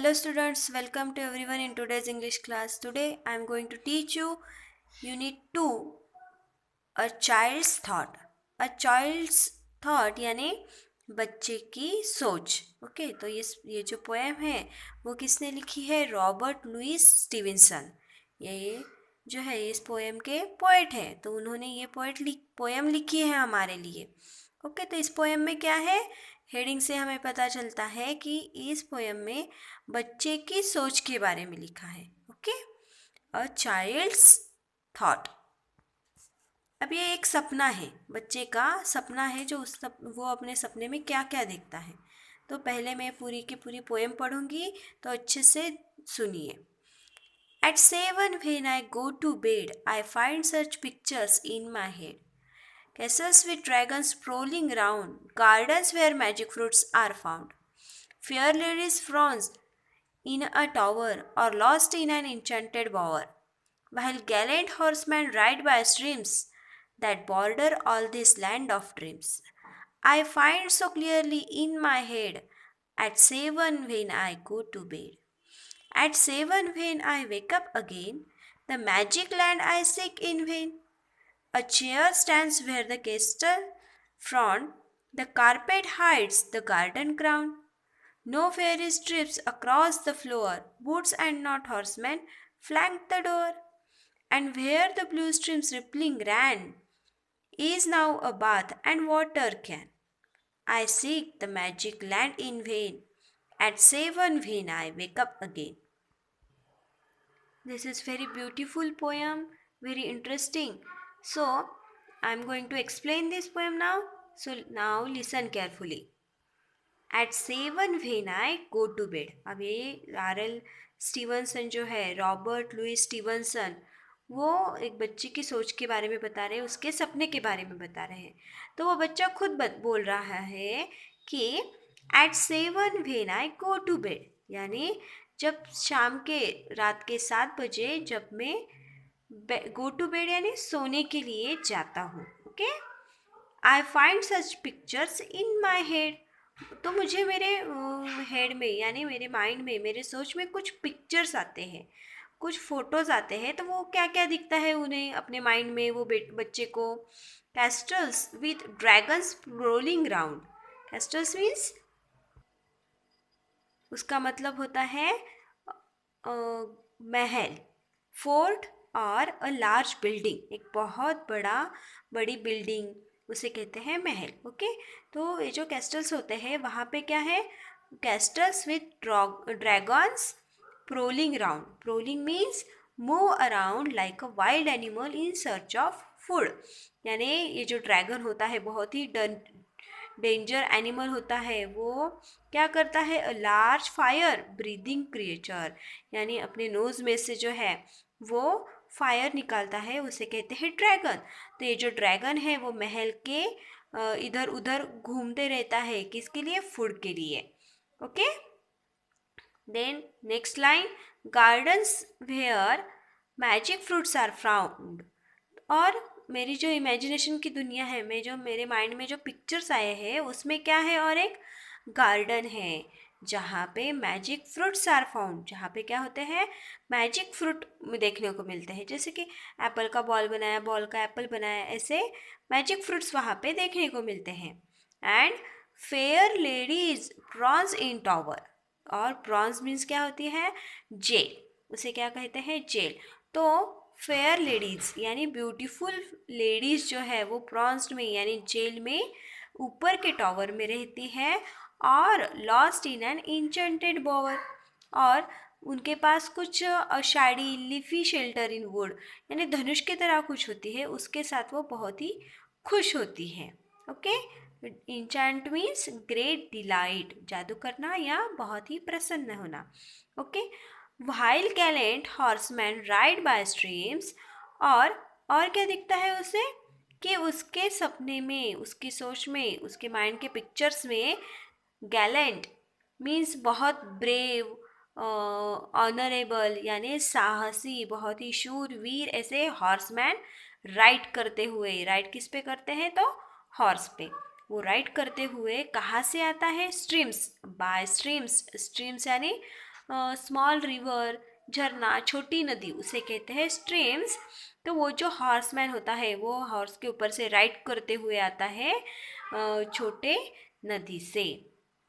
Hello students, welcome to everyone in today's English class. Today I am going to teach you Unit 2, A Child's Thought. A Child's Thought यानी बच्चे की सोच. Okay, तो ये जो poem है वो किसने लिखी है? Robert Louis Stevenson. ये जो है इस पोएम के पोएट है, तो उन्होंने ये पोएम लिखी है हमारे लिए. ओके, तो इस पोएम में क्या है? हेडिंग से हमें पता चलता है कि इस पोएम में बच्चे की सोच के बारे में लिखा है. Okay, a child's thought. अब ये एक सपना है, बच्चे का सपना है जो वो अपने सपने में क्या क्या देखता है. तो पहले मैं पूरी की पूरी पोएम पढ़ूंगी, तो अच्छे से सुनिए. At 7 when I go to bed, I find such pictures in my head. Castles with dragons sprawling round, gardens where magic fruits are found. Fair ladies frowns in a tower or lost in an enchanted bower, while gallant horsemen ride by streams that border all this land of dreams. I find so clearly in my head at 7 when I go to bed. At 7 when I wake up again, the magic land I seek in vain. A chair stands where the castle front, the carpet hides the garden ground. No fairy trips across the floor, boots and not horsemen flank the door. And where the blue streams rippling ran, is now a bath and water can. I seek the magic land in vain. At 7 when I wake up again. This is very beautiful poem, very interesting. So, I am going to explain this poem now. So, now listen carefully. At 7 when I go to bed. अब ये R.L. Stevenson जो है, Robert Louis Stevenson, वो एक बच्चे की सोच के बारे में बता रहे हैं, उसके सपने के बारे में बता रहे हैं. तो वो बच्चा खुद बोल रहा है कि eight 7 when I go to bed, यानी जब शाम के रात के 7 बजे जब मैं गो टू बेड यानी सोने के लिए जाता हूँ. Okay, I find such pictures in my head. तो मुझे मेरे हेड में यानी मेरे माइंड में, मेरे सोच में कुछ पिक्चर्स आते हैं, कुछ फोटोज़ आते हैं. तो वो क्या क्या दिखता है उन्हें अपने माइंड में, वो बच्चे को? Castles with dragons rolling round. Castles means उसका मतलब होता है महल, फोर्ट और अ लार्ज बिल्डिंग. एक बहुत बड़ी बिल्डिंग, उसे कहते हैं महल. ओके, तो ये जो कैस्टल्स होते हैं वहाँ पे क्या है? Castles with dragons prowling round. Prowling means move around like a wild animal in search of food. यानी ये जो ड्रैगन होता है बहुत ही डेंजर एनिमल होता है. वो क्या करता है? A large fire breathing creature, यानी अपने नोज़ में से जो है वो फायर निकालता है, उसे कहते हैं ड्रैगन. तो ये जो ड्रैगन है वो महल के इधर उधर घूमते रहता है. किसके लिए? फूड के लिए. Okay, then next line, gardens where magic fruits are found. और मेरी जो इमेजिनेशन की दुनिया है, मैं जो मेरे माइंड में जो पिक्चर्स आए हैं उसमें क्या है? और एक गार्डन है जहाँ पे मैजिक फ्रूट्स आर फाउंड. जहाँ पे क्या होते हैं? मैजिक फ्रूट देखने को मिलते हैं. जैसे कि एप्पल का बॉल बनाया, बॉल का एप्पल बनाया, ऐसे मैजिक फ्रूट्स वहाँ पे देखने को मिलते हैं. And fair ladies prawns in tower. और प्रॉन्स मीन्स क्या होती है? जेल. उसे क्या कहते हैं? जेल. तो फेयर लेडीज़ यानी ब्यूटीफुल लेडीज़ जो है वो प्रॉन्स में यानी जेल में ऊपर के टॉवर में रहती है. और लॉस्ट इन एन इंचेंटेड बोवर, और उनके पास कुछ sari leafy shelter in would यानी धनुष की तरह कुछ होती है, उसके साथ वो बहुत ही खुश होती है. Okay, enchant means great delight, जादू करना या बहुत ही प्रसन्न होना. Okay, while gallant horsemen ride by streams. और क्या दिखता है उसे? कि उसके सपने में, उसकी सोच में, उसके माइंड के पिक्चर्स में गैलेंट मीन्स बहुत ब्रेव, ऑनरेबल यानी साहसी, बहुत ही शूरवीर ऐसे हॉर्समैन राइड करते हुए. राइड किस पे करते हैं? तो हॉर्स पे. वो राइड करते हुए कहाँ से आता है? Streams, by streams. स्ट्रीम्स यानी स्मॉल रिवर, झरना, छोटी नदी, उसे कहते हैं स्ट्रीम्स। तो वो जो हॉर्समैन होता है वो हॉर्स के ऊपर से राइड करते हुए आता है छोटे नदी से।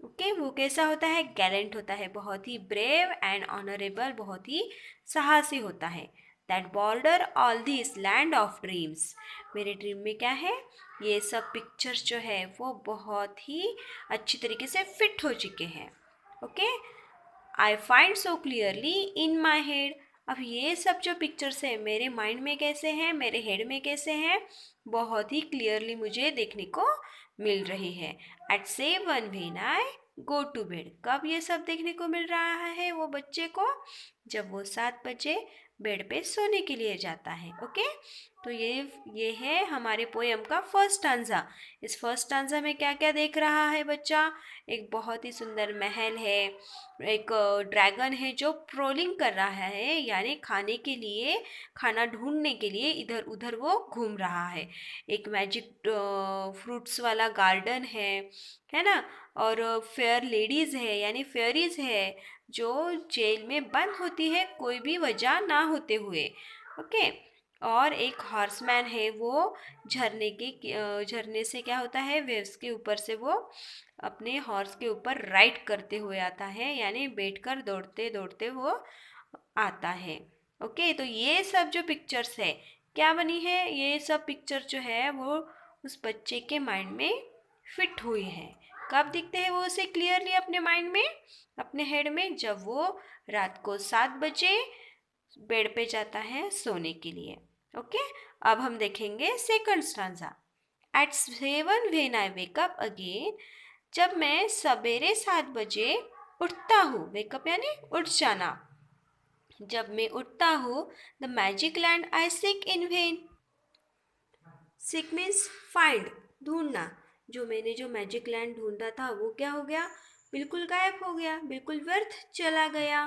ओके, वो कैसा होता है? गैलेंट होता है, बहुत ही ब्रेव एंड ऑनरेबल, बहुत ही साहसी होता है। That border all this land of dreams. मेरे ड्रीम में क्या है? ये सब पिक्चर्स जो है वो बहुत ही अच्छी तरीके से फिट हो चुके हैं। Okay, I find so clearly in my head. अब ये सब जो पिक्चर्स है मेरे माइंड में कैसे हैं, मेरे हेड में कैसे हैं, बहुत ही क्लियरली मुझे देखने को मिल रही है। At 7 when I go to bed. कब ये सब देखने को मिल रहा है वो बच्चे को? जब वो 7 बजे बेड पे सोने के लिए जाता है। ओके, तो ये है हमारे पोयम का फर्स्ट स्टांजा। इस फर्स्ट स्टांजा में क्या क्या देख रहा है बच्चा? एक बहुत ही सुंदर महल है, एक ड्रैगन है जो प्रोलिंग कर रहा है, यानी खाने के लिए, खाना ढूंढने के लिए इधर उधर वो घूम रहा है। एक मैजिक फ्रूट्स वाला गार्डन है ना? और फेयर लेडीज़ है, यानी फेयरीज है जो जेल में बंद होती है कोई भी वजह ना होते हुए। ओके, और एक हॉर्समैन है, वो झरने से क्या होता है, वेव्स के ऊपर से वो अपने हॉर्स के ऊपर राइड करते हुए आता है, यानी बैठकर दौड़ते दौड़ते वो आता है। ओके, तो ये सब जो पिक्चर्स है क्या बनी है? ये सब पिक्चर जो है वो उस बच्चे के माइंड में फिट हुई है। कब दिखते हैं वो उसे क्लियरली अपने माइंड में, अपने हेड में? जब वो रात को 7 बजे बेड पे जाता है सोने के लिए। ओके, अब हम देखेंगे second stanza. At 7 when I wake up again. जब मैं सवेरे 7 बजे उठता हूँ, वेकअप यानी उठ जाना, जब मैं उठता हूँ, the magic land I seek in when. Seek means find, ढूंढना। जो मैजिक लैंड ढूंढा था वो क्या हो गया? बिल्कुल गायब हो गया, बिल्कुल व्यर्थ चला गया,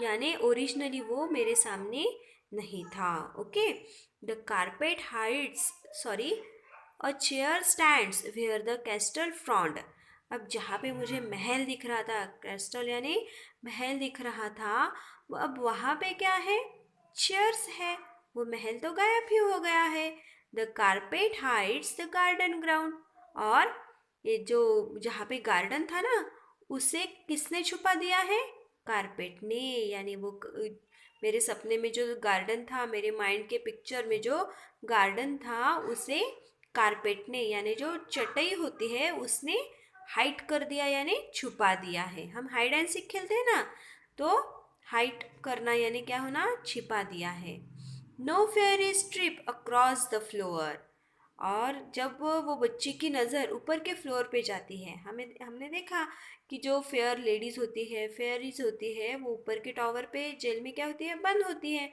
यानी ओरिजिनली वो मेरे सामने नहीं था। Okay, the carpet hides, sorry, a chair stands where the castle frowned. अब जहाँ पे मुझे महल दिख रहा था, कैस्टल यानी महल दिख रहा था, अब वहाँ पे क्या है? चेयर्स है। वो महल तो गायब ही हो गया है। The carpet hides the garden ground. और ये जो जहाँ पे गार्डन था ना, उसे किसने छुपा दिया है? कारपेट ने, यानी वो मेरे सपने में जो गार्डन था, मेरे माइंड के पिक्चर में जो गार्डन था, उसे कारपेट ने, यानी जो चटाई होती है, उसने हाइड कर दिया, यानी छुपा दिया है। हम हाइड एंड सीक खेलते हैं ना, तो हाइड करना यानी क्या होना? छिपा दिया है। No fairy strip across the floor. और जब वो बच्चे की नज़र ऊपर के फ्लोर पे जाती है, हमने देखा कि जो फेयर लेडीज़ होती है, फेयरीज होती है, वो ऊपर के टावर पे जेल में क्या होती है? बंद होती है।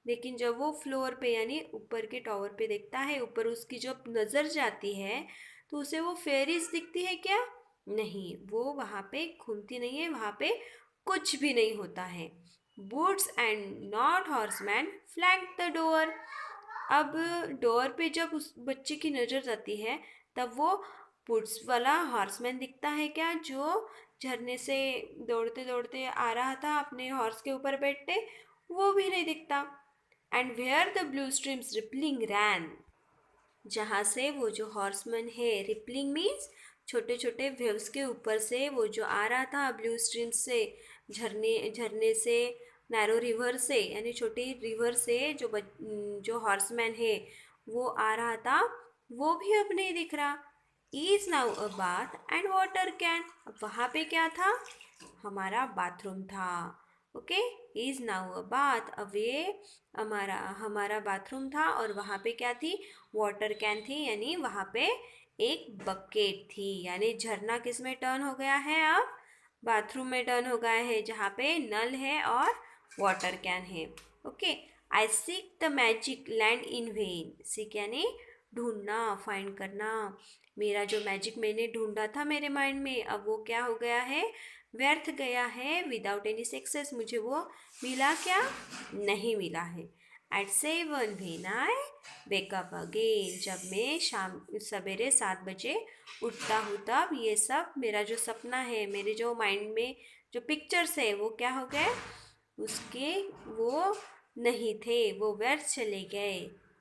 लेकिन जब वो फ्लोर पे यानी ऊपर के टावर पे देखता है, ऊपर उसकी जब नज़र जाती है, तो उसे वो फेयरीज दिखती है क्या? नहीं, वो वहाँ पे घूमती नहीं है, वहाँ पे कुछ भी नहीं होता है। Boots and not horseman flank the door. अब डोर पे जब उस बच्चे की नज़र जाती है, तब वो पुट्स वाला हॉर्समैन दिखता है क्या, जो झरने से दौड़ते दौड़ते आ रहा था अपने हॉर्स के ऊपर बैठते? वो भी नहीं दिखता। And where the blue streams rippling ran. जहाँ से वो जो हॉर्समैन है, रिपलिंग मीन्स छोटे छोटे वेव्स के ऊपर से वो जो आ रहा था ब्लू स्ट्रीम से, झरने झरने से, नैरो रिवर से, यानी छोटी रिवर से जो हॉर्समैन है वो आ रहा था, वो भी अब नहीं दिख रहा। Is now a bath and water can. अब वहाँ पे क्या था? हमारा बाथरूम था। Okay, is now a bath, अब ये हमारा हमारा बाथरूम था, और वहाँ पे क्या थी? वाटर कैन थी, यानी वहाँ पे एक बकेट थी। यानी झरना किस में टर्न हो गया है? अब बाथरूम में टर्न हो गया है, जहाँ पे नल है और वाटर कैन है। Okay, I seek the magic land in when. Seek यानी ढूंढना, फाइंड करना। मेरा जो मैजिक मैंने ढूंढा था मेरे माइंड में, अब वो क्या हो गया है? व्यर्थ गया है। विदाउट एनी सक्सेस, मुझे वो मिला क्या? नहीं मिला है। At 7 when I wake up again. जब मैं शाम सवेरे 7 बजे उठता हूँ, तब ये सब मेरा जो सपना है, मेरे जो माइंड में जो पिक्चर्स है वो क्या हो गए, उसके वो नहीं थे, वो व्यर्थ चले गए।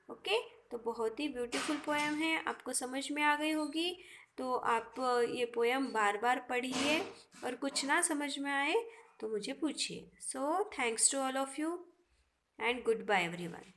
ओके, तो बहुत ही ब्यूटीफुल पोएम है, आपको समझ में आ गई होगी। तो आप ये पोएम बार बार पढ़िए, और कुछ ना समझ में आए तो मुझे पूछिए। So thanks to all of you and goodbye everyone.